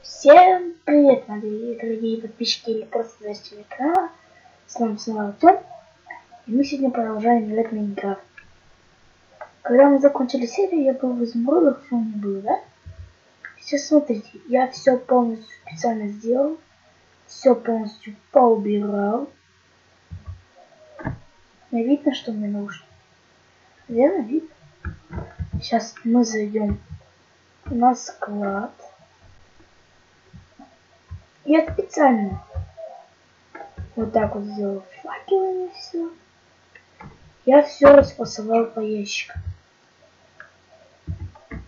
Всем привет, мои дорогие подписчики или просто зрители канала. С вами снова Артем. И мы сегодня продолжаем играть в Майнкрафт. Когда мы закончили серию, я был в изумрудах, все не было, да? Сейчас смотрите, я все полностью специально сделал. Все полностью поубирал. Мне видно, что мне нужно. Верно, видно? Сейчас мы зайдем на склад. Я специально вот так вот сделал факелами все. Я все распасовал по ящикам.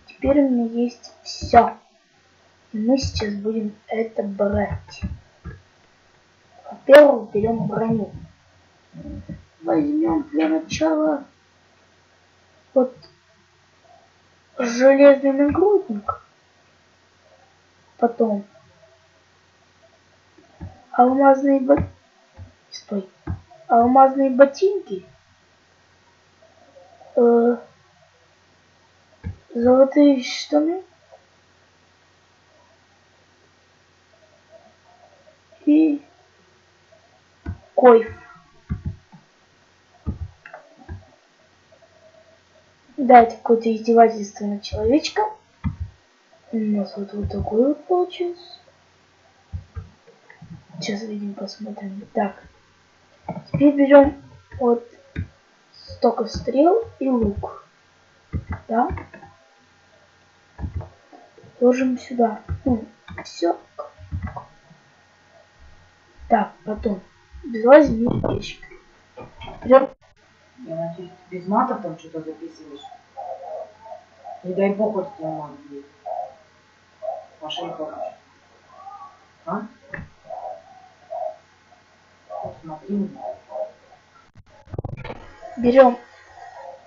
Теперь у меня есть все. И мы сейчас будем это брать. Во-первых, берем броню. Возьмем для начала вот железный нагрудник. Потом алмазные алмазные ботинки. Золотые штаны. И койф. Да, это какое-то издевательство над человечком. У нас вот такой вот получился. Сейчас видим, посмотрим. Так. Теперь берем вот столько стрел и лук. Да? Ложим сюда. Все. Так, потом. Безлазим ящик. Берем. Я надеюсь, ты без матов там что-то записываешь. Не дай бог, вот тебя мат будет. Пошли короче. А? Смотри. Берем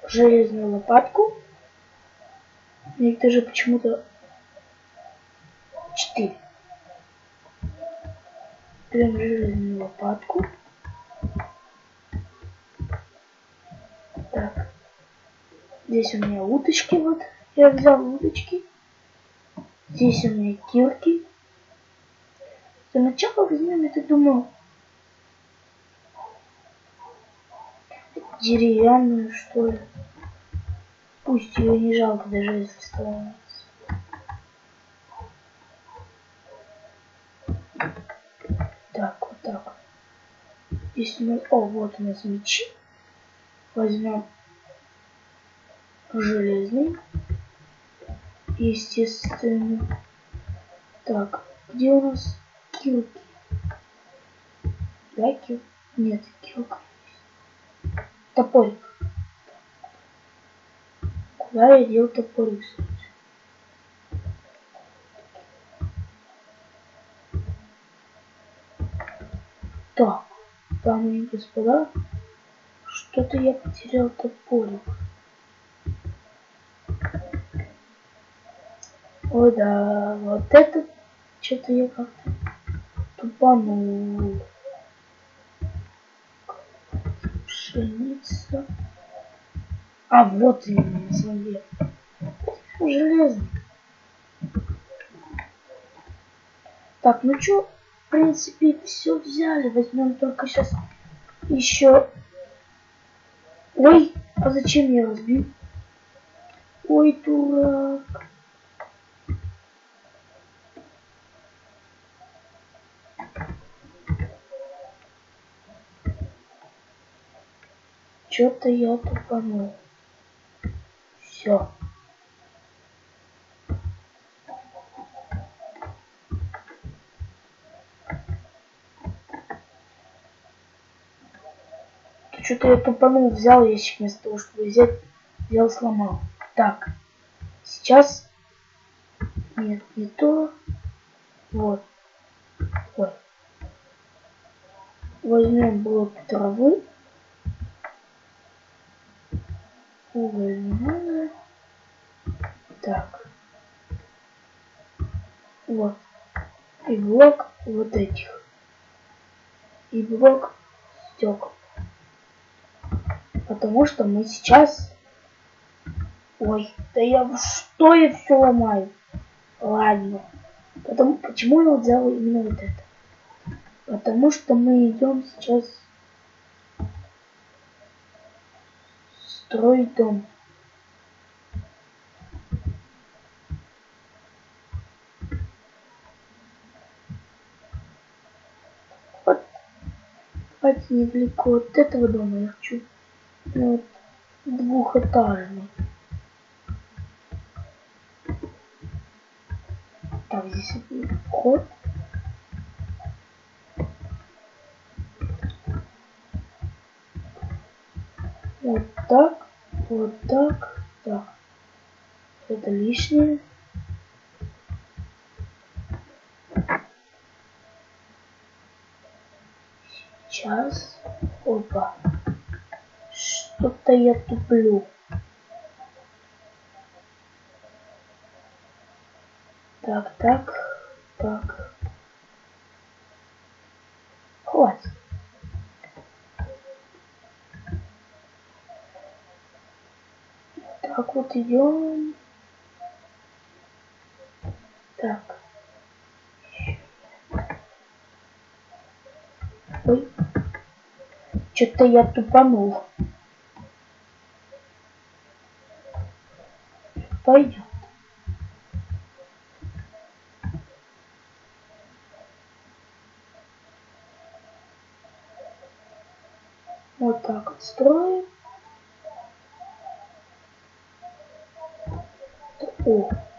железную лопатку. Их даже почему-то 4. Берем железную лопатку. Так. Здесь у меня уточки вот. Я взял уточки. Здесь у меня кирки. Для начала возьмем, я думаю, деревянную, что ли. Пусть ее не жалко, даже если сломается. Так, вот так. Здесь у нас... О, вот у нас мечи. Возьмем железный. Естественно. Так, где у нас килки? Да, кил? Нет, килка. Топорик. Куда я дел топорик? Так, дамы и господа, что-то я потерял топорик. Ой, да, вот этот что-то я как-то тупанул. Пшеница. А вот и на самом деле. Железо. Так, ну чё, в принципе, все взяли. Возьмем только сейчас еще. Ой, а зачем я разбил? Ой, дурак. Что-то я тупанул. Все. Что-то я тупанул, взял ящик вместо того, чтобы взять, взял, сломал. Так, сейчас... Нет, не то. Вот. Ой. Возьмем блок травы. Уголь не надо. Так. Вот. И блок вот этих. И блок стекол. Потому что мы сейчас... Ой, да я что я все ломаю? Ладно. Почему я взял именно вот это? Потому что мы идем сейчас строить дом. Вот. Давайте недалеко от этого дома я хочу. Вот, двухэтажный. Так, здесь вход. Вот так, вот так, так. Это лишнее. Сейчас. Опа. Что-то я туплю. Так, так, так. Хватит. Так вот идем. Так. Ой. Что-то я тупанул. Пойдем. Вот так вот строим.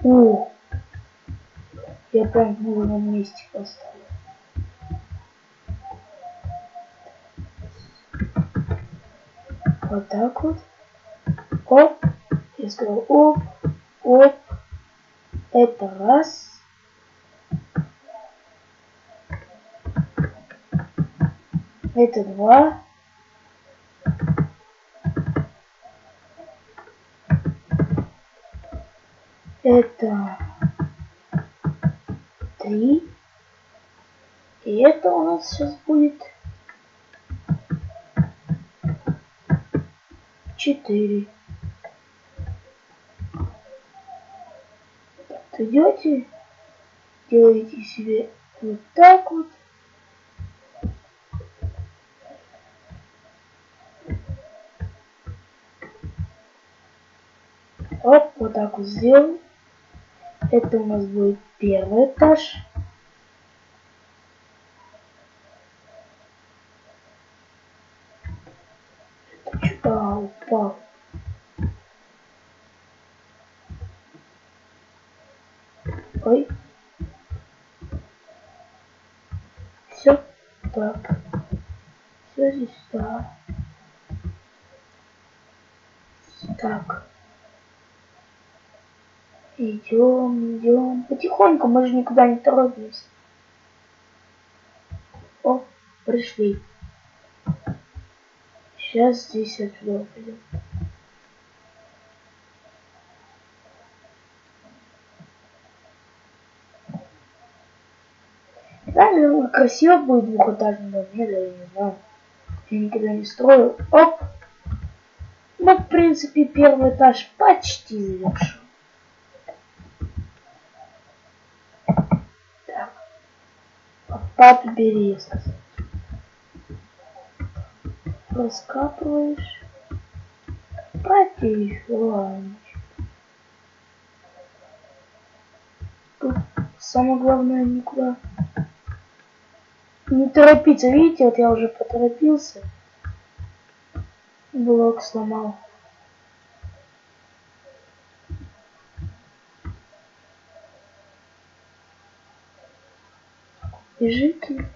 О. Я прям в нужном месте поставил. Вот так вот. Оп. Я сказал оп. Оп. Это раз. Это два. Это 3. И это у нас сейчас будет 4. Так, идете, делаете себе вот так вот. Оп, вот так вот сделал. Это у нас будет первый этаж. Это что-то упал. Ой. Все так. Все здесь так. Так. Идем. Потихоньку, мы же никуда не торопимся. О, пришли. Сейчас здесь отсюда пойдем. Наверное, красиво будет двухэтажный дом. Я даже не знаю. Я никогда не строю. Оп. Ну, в принципе, первый этаж почти завершен. Так. Подбери, я сказал. Раскапываешь. Потихонечку. Тут самое главное никуда не торопиться. Видите, вот я уже поторопился. Блок сломал. Бежите.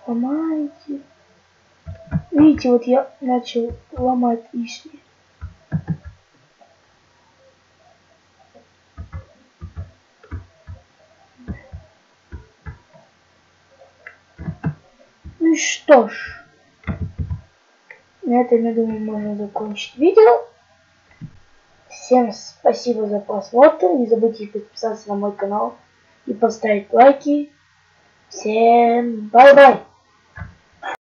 Ломаете. Видите, вот я начал ломать лишнее. Ну и что ж. На этом, я думаю, можно закончить видео. Всем спасибо за просмотр. Не забудьте подписаться на мой канал и поставить лайки. Всем бай-бай.